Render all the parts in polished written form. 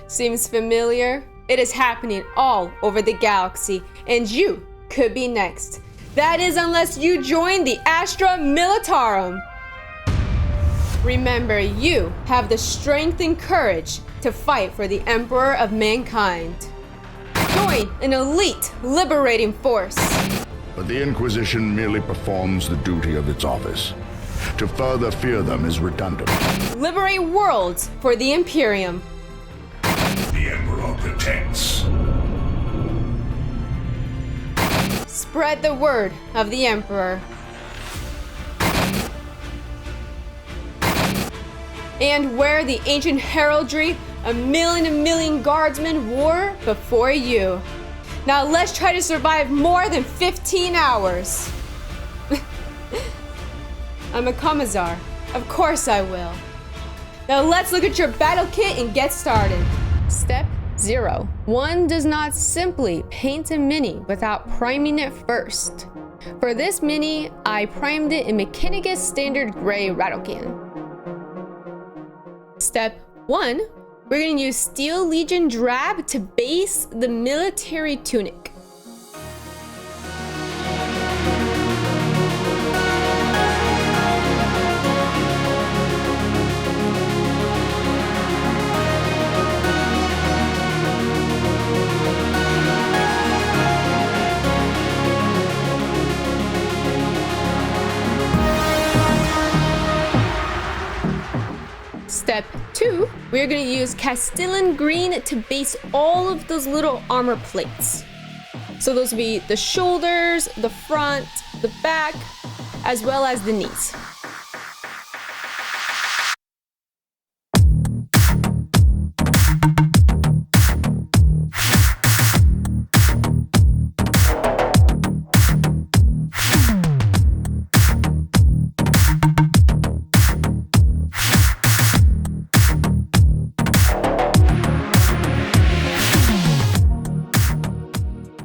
Seems familiar? It is happening all over the galaxy, and you could be next. That is, unless you join the Astra Militarum. Remember, you have the strength and courage to fight for the Emperor of Mankind. Join an elite liberating force. But the Inquisition merely performs the duty of its office. To further fear them is redundant. Liberate worlds for the Imperium. The Emperor protects. Spread the word of the Emperor. And wear the ancient heraldry a million guardsmen wore before you. Now let's try to survive more than 15 hours. I'm a commissar. Of course I will. Now let's look at your battle kit and get started. Step 0. One does not simply paint a mini without priming it first. For this mini, I primed it in Mechanicus Standard Gray Rattlecan. Step 1. We're going to use Steel Legion Drab to base the military tunic. Step 2, we're going to use Castellan Green to base all of those little armor plates. So those will be the shoulders, the front, the back, as well as the knees.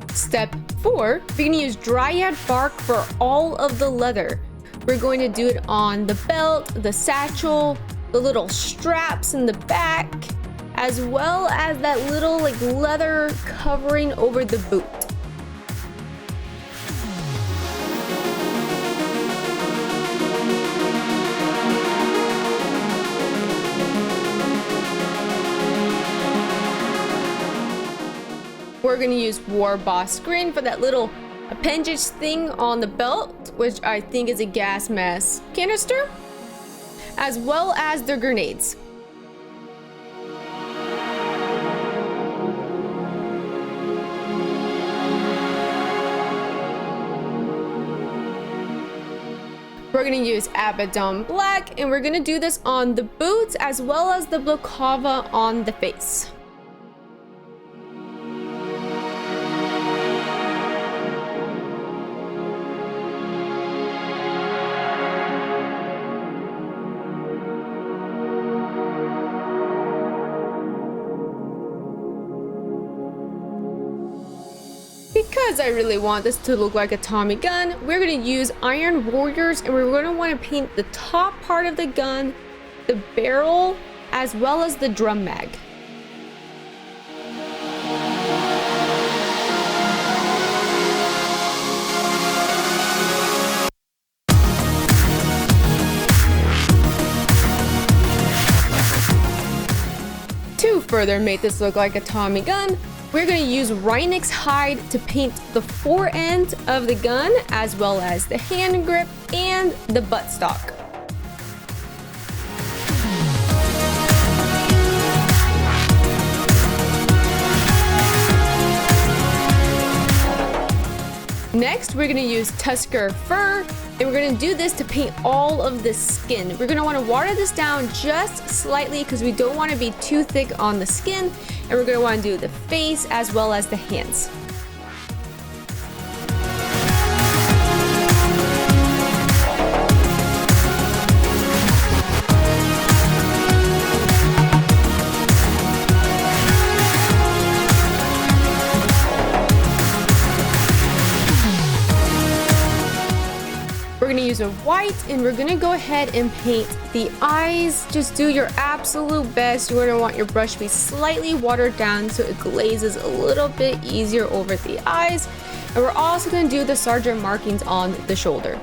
Step 4, we're going to use Dryad Bark for all of the leather. We're going to do it on the belt, the satchel, the little straps in the back, as well as that little leather covering over the boot. We're going to use War Boss Green for that little appendage thing on the belt, which I think is a gas mask canister, as well as the grenades. We're going to use Abaddon Black, and we're going to do this on the boots as well as the Blokova on the face. Because I really want this to look like a Tommy gun, we're going to use Iron Warriors, and we're going to want to paint the top part of the gun, the barrel, as well as the drum mag. To further make this look like a Tommy gun, we're going to use Rhinox hide to paint the fore end of the gun, as well as the hand grip and the buttstock. Next, we're going to use Tusker Fur, and we're going to do this to paint all of the skin. We're going to want to water this down just slightly because we don't want to be too thick on the skin, and we're going to want to do the face as well as the hands. We're going to use of white, and we're gonna go ahead and paint the eyes. Just do your absolute best. You're gonna want your brush to be slightly watered down so it glazes a little bit easier over the eyes. And we're also gonna do the sergeant markings on the shoulder.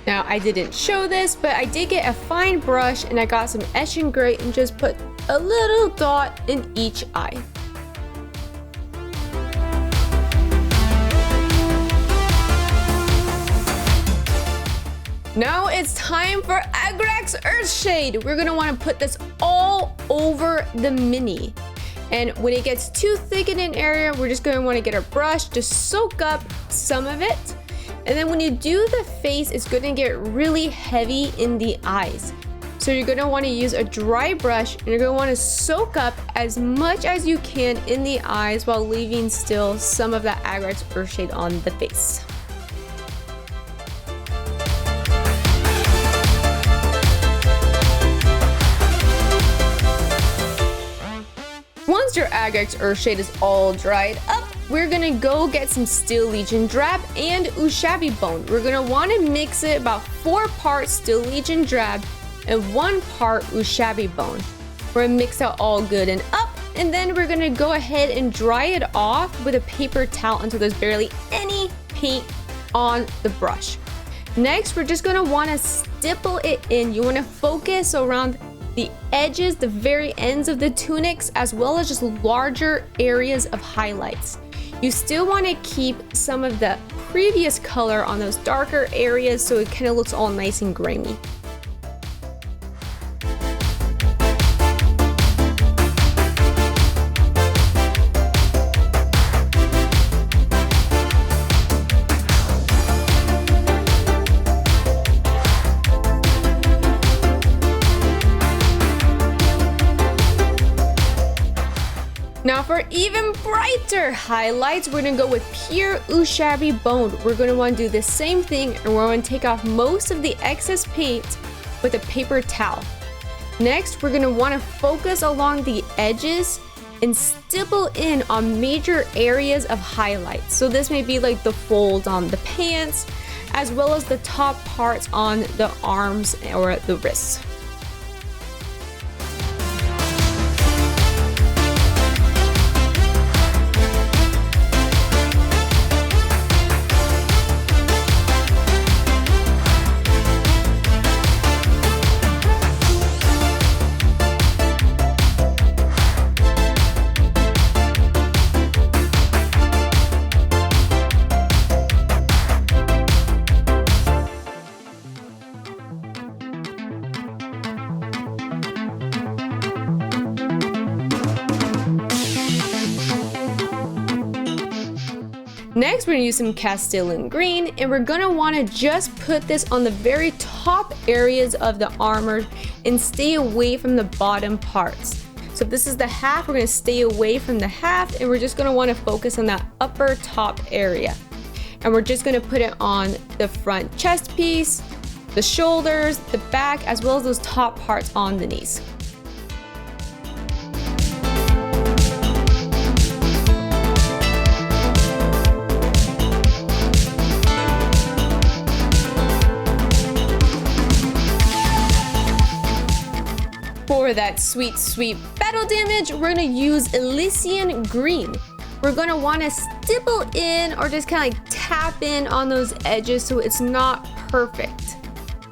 Now, I didn't show this, but I did get a fine brush and I got some etching gray and just put a little dot in each eye. Now it's time for Agrax Earthshade. We're gonna wanna put this all over the mini. And when it gets too thick in an area, we're just gonna wanna get our brush to soak up some of it. And then when you do the face, it's gonna get really heavy in the eyes. So you're gonna wanna use a dry brush and you're gonna wanna soak up as much as you can in the eyes while leaving still some of that Agrax Earthshade on the face. Once your Agrax Earthshade is all dried up, we're gonna go get some Steel Legion Drab and Ushabti Bone. We're gonna wanna mix it about 4 parts Steel Legion Drab and 1 part Ushabti Bone. We're gonna mix that all good and up, and then we're gonna go ahead and dry it off with a paper towel until there's barely any paint on the brush. Next, we're just gonna wanna stipple it in. You wanna focus around the edges, the very ends of the tunics, as well as just larger areas of highlights. You still want to keep some of the previous color on those darker areas so it kind of looks all nice and grimy. Now for even brighter highlights, we're gonna go with pure Ushabti Bone. We're gonna wanna do the same thing and we're gonna take off most of the excess paint with a paper towel. Next, we're gonna wanna focus along the edges and stipple in on major areas of highlights. So this may be like the fold on the pants, as well as the top parts on the arms or the wrists. Next, we're gonna use some Castilian green, and we're gonna wanna just put this on the very top areas of the armor and stay away from the bottom parts. So if this is the half, we're gonna stay away from the half, and we're just gonna wanna focus on that upper top area. And we're just gonna put it on the front chest piece, the shoulders, the back, as well as those top parts on the knees. For that sweet, sweet battle damage, we're gonna use Elysian Green. We're gonna wanna stipple in or just kind of like tap in on those edges so it's not perfect.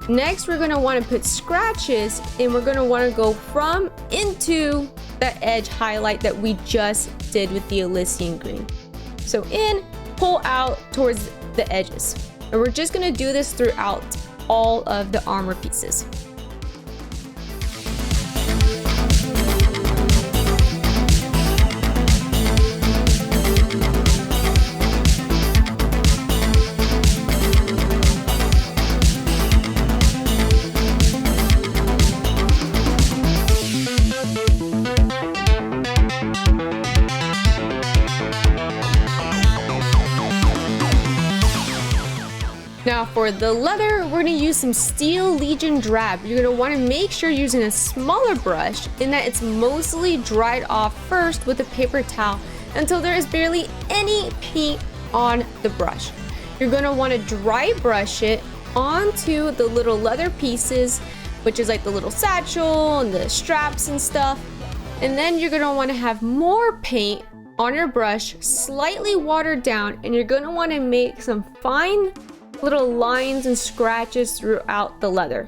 Next, we're gonna wanna put scratches and we're gonna wanna go from into that edge highlight that we just did with the Elysian Green. So in, pull out towards the edges. And we're just gonna do this throughout all of the armor pieces. Now for the leather, we're gonna use some Steel Legion Drab. You're gonna wanna make sure you're using a smaller brush in that it's mostly dried off first with a paper towel until there is barely any paint on the brush. You're gonna wanna dry brush it onto the little leather pieces, which is like the little satchel and the straps and stuff. And then you're gonna wanna have more paint on your brush, slightly watered down, and you're gonna wanna make some fine little lines and scratches throughout the leather.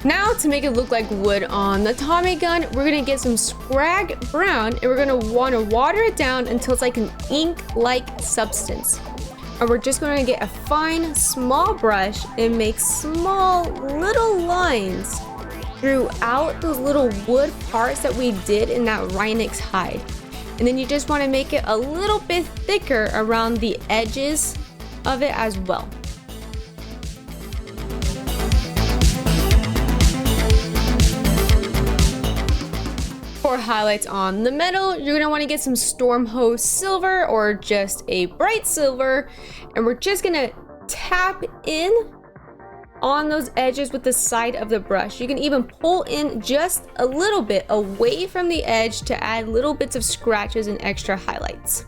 Now, to make it look like wood on the Tommy gun, we're gonna get some Scrag Brown and we're gonna wanna water it down until it's like an ink-like substance. And we're just gonna get a fine, small brush and make small little lines throughout those little wood parts that we did in that Rhinox hide. And then you just wanna make it a little bit thicker around the edges of it as well. For highlights on the metal, you're gonna wanna get some Stormhose silver or just a bright silver, and we're just gonna tap in on those edges with the side of the brush. You can even pull in just a little bit away from the edge to add little bits of scratches and extra highlights.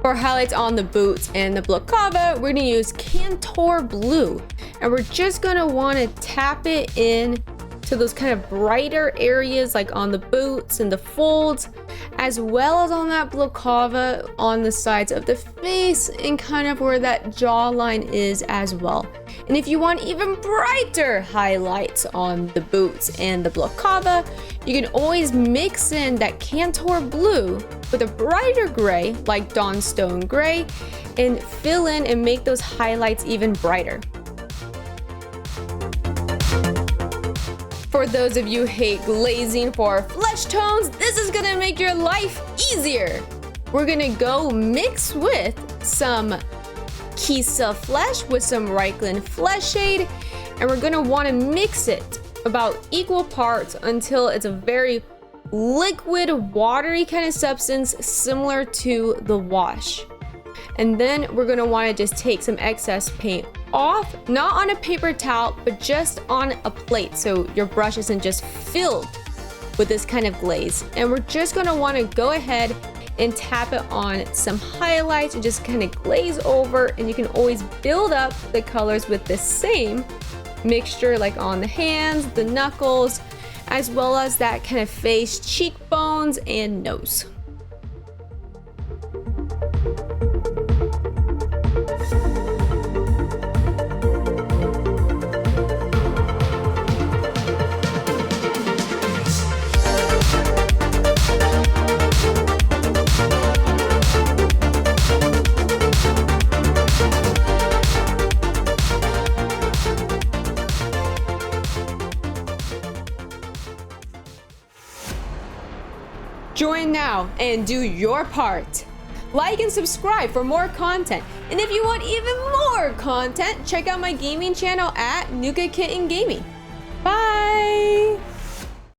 For highlights on the boots and the balaclava, we're gonna use Cantor Blue, and we're just gonna wanna tap it in to those kind of brighter areas like on the boots and the folds, as well as on that balaclava on the sides of the face and kind of where that jawline is as well. And if you want even brighter highlights on the boots and the balaclava, you can always mix in that Cantor Blue with a brighter gray like Dawnstone Gray and fill in and make those highlights even brighter. For those of you who hate glazing for flesh tones, this is gonna make your life easier. We're gonna go mix with some Kislev flesh with some Reikland Fleshshade, and we're gonna wanna mix it about equal parts until it's a very liquid, watery kind of substance similar to the wash. And then we're gonna wanna just take some excess paint off, not on a paper towel, but just on a plate so your brush isn't just filled with this kind of glaze. And we're just gonna wanna go ahead and tap it on some highlights and just kind of glaze over, and you can always build up the colors with the same mixture like on the hands, the knuckles, as well as that kind of face, cheekbones, and nose. Join now and do your part. Like and subscribe for more content. And if you want even more content, check out my gaming channel at Nuka Kitten Gaming. Bye!